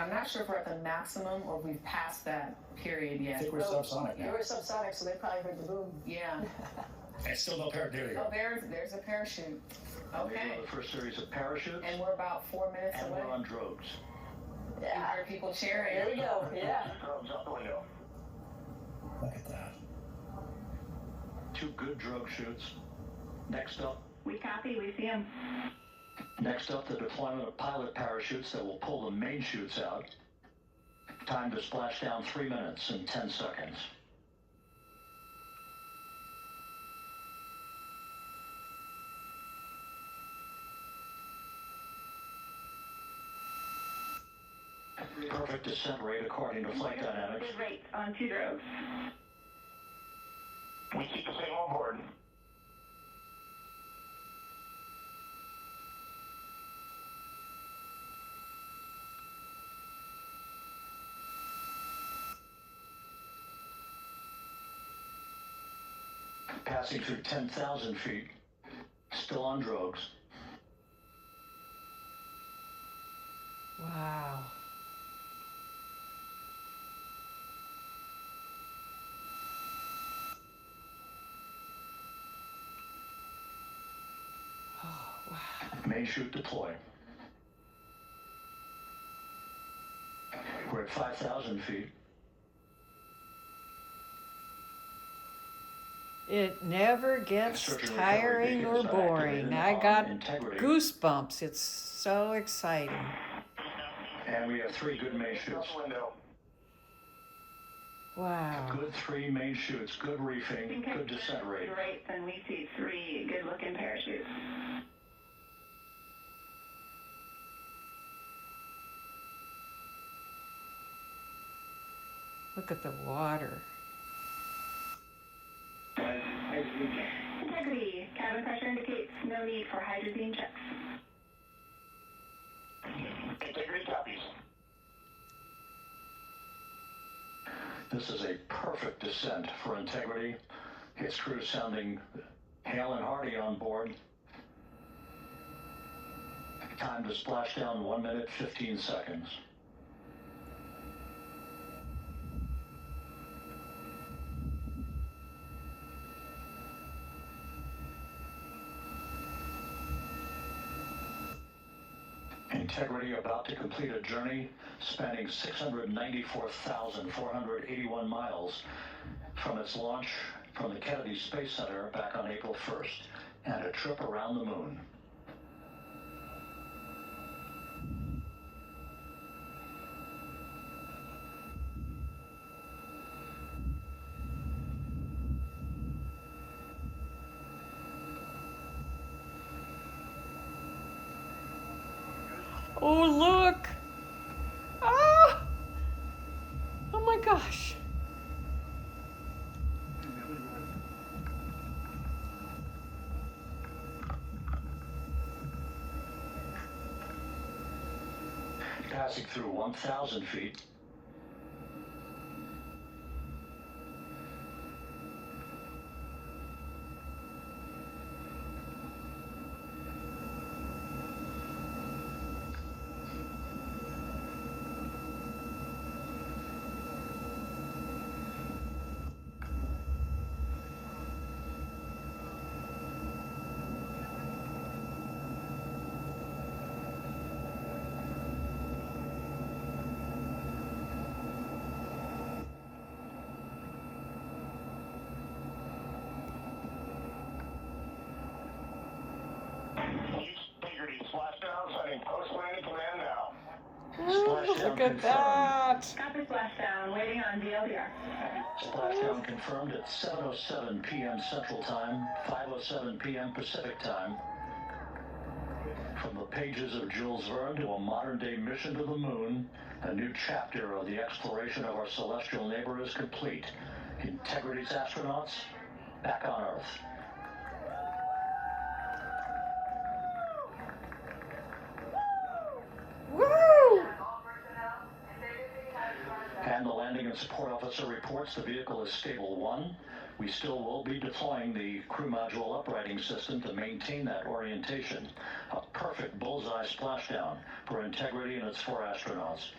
I'm not sure if we're at the maximum or if we've passed that period I yet. think we're subsonic They now. were subsonic, so they probably heard the boom. Yeah. And still no parachute. There you Oh, go. there's a parachute. Okay. The first series of parachutes. And we're about 4 minutes And away. we're on drogues. You Yeah. hear people cheering. There we go. Yeah. Drogues out the window. Look at that. 2 good drogue shoots. Next up. We copy, we see them. Next up, the deployment of pilot parachutes that will pull the main chutes out. Time to splash down 3 minutes and 10 seconds. Perfect descent rate according to flight dynamics. Good rates on 2 drogues. We keep the same on board. Passing through 10,000 feet, still on drogues. Wow. Oh, wow. Main chute deploy. We're at 5,000 feet. It never gets Search and tiring recovery or beacons are boring. activated I on got integrity. goosebumps. It's so exciting. And we have 3 good main chutes. Wow. Good 3 main chutes, good reefing, good descent rate. Good rates, and we see 3 good-looking parachutes. Look at the water. Integrity. Cabin pressure indicates no need for hydrazine checks. Integrity copies. This is a perfect descent for integrity. Its crew sounding Hale and Hardy on board. Time to splash down 1 minute, 15 seconds. Integrity about to complete a journey spanning 694,481 miles from its launch from the Kennedy Space Center back on April 1st, and a trip around the moon. Oh, look! Ah! Oh my gosh. Passing through 1,000 feet. Integrity splashdown, sending post-landing command now. Oh, look at that. Copy splashdown, waiting on DLDR. Splashdown confirmed at 7:07 p.m. Central Time, 5:07 p.m. Pacific Time. From the pages of Jules Verne to a modern-day mission to the moon, a new chapter of the exploration of our celestial neighbor is complete. Integrity's astronauts back on Earth. Woo! And the landing and support officer reports the vehicle is stable 1. We still will be deploying the crew module uprighting system to maintain that orientation. A perfect bullseye splashdown for Integrity and its 4 astronauts.